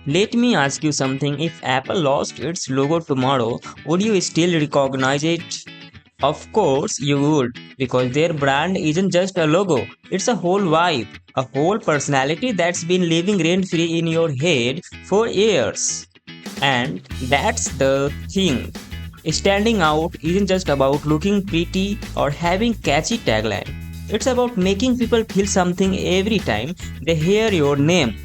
Let me ask you something. If Apple lost its logo tomorrow, would you still recognize it? Of course you would, because their brand isn't just a logo, it's a whole vibe, a whole personality that's been living rent free in your head for years. And that's the thing. Standing out isn't just about looking pretty or having catchy tagline. It's about making people feel something every time they hear your name.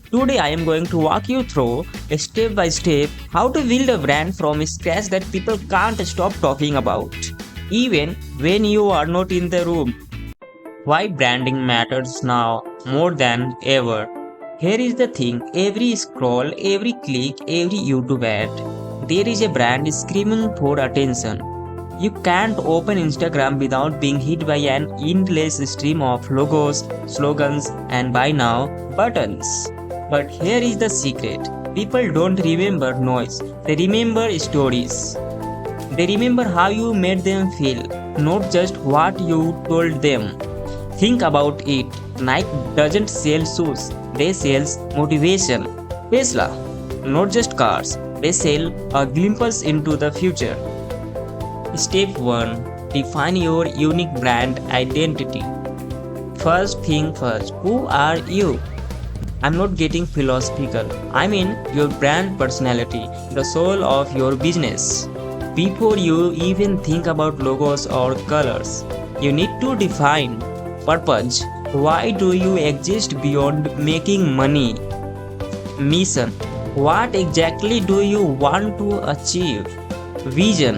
Today I am going to walk you through step by step how to build a brand from scratch that people can't stop talking about, even when you are not in the room. Why branding matters now more than ever. Here is the thing, every scroll, every click, every YouTube ad, there is a brand screaming for attention. You can't open Instagram without being hit by an endless stream of logos, slogans, and buy now buttons. But here is the secret. People don't remember noise, they remember stories. They remember how you made them feel, not just what you told them. Think about it. Nike doesn't sell shoes, they sell motivation. Tesla, not just cars, they sell a glimpse into the future. Step 1. Define your unique brand identity. First thing first, who are you? I'm not getting philosophical. I mean your brand personality, the soul of your business. Before you even think about logos or colors, you need to define purpose. Why do you exist beyond making money? Mission. What exactly do you want to achieve? Vision.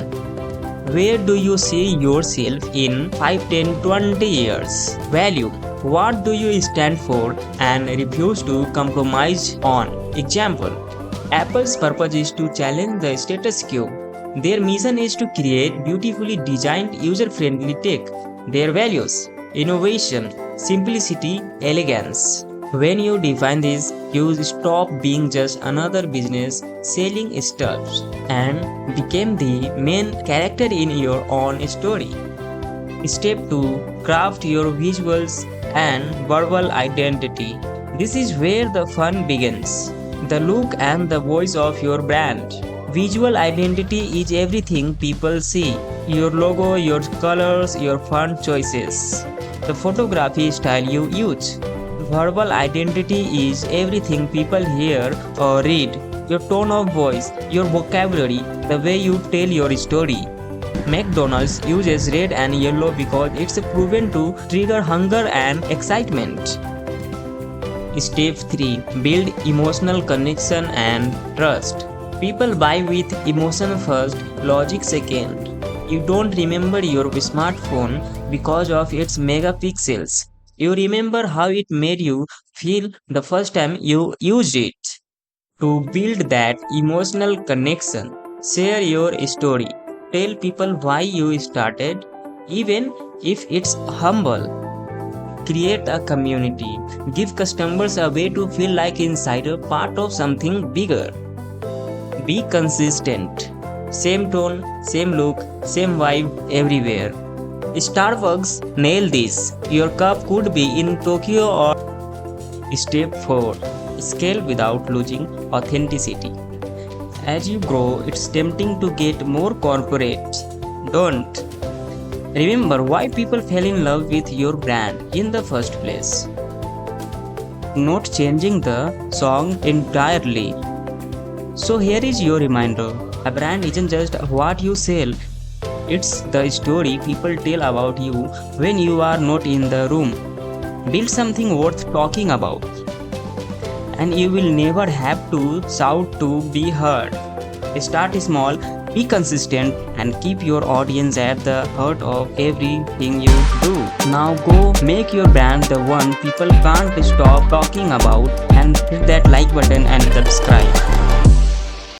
Where do you see yourself in 5, 10, 20 years? Value. What do you stand for and refuse to compromise on? Example. Apple's purpose is to challenge the status quo. Their mission is to create beautifully designed user-friendly tech. Their values. Innovation, simplicity, elegance. When you define this, you stop being just another business selling stuff and become the main character in your own story. Step 2. Craft your visuals and verbal identity. This is where the fun begins. The look and the voice of your brand. Visual identity is everything people see. Your logo, your colors, your font choices. The photography style you use. Verbal identity is everything people hear or read. Your tone of voice, your vocabulary, the way you tell your story. McDonald's uses red and yellow because it's proven to trigger hunger and excitement. Step 3. Build emotional connection and trust. People buy with emotion first, logic second. You don't remember your smartphone because of its megapixels. You remember how it made you feel the first time you used it. To build that emotional connection, share your story. Tell people why you started, even if it's humble. Create a community. Give customers a way to feel like inside a part of something bigger. Be consistent. Same tone, same look, same vibe everywhere. Starbucks, nail this. Your cup could be in Tokyo or. Step 4. Scale without losing authenticity. As you grow, it's tempting to get more corporate. Don't. Remember why people fell in love with your brand in the first place. Not changing the song entirely. So here is your reminder. A brand isn't just what you sell. It's the story people tell about you when you are not in the room. Build something worth talking about. And you will never have to shout to be heard. Start small, be consistent, and keep your audience at the heart of everything you do. Now go make your brand the one people can't stop talking about, and hit that like button and subscribe.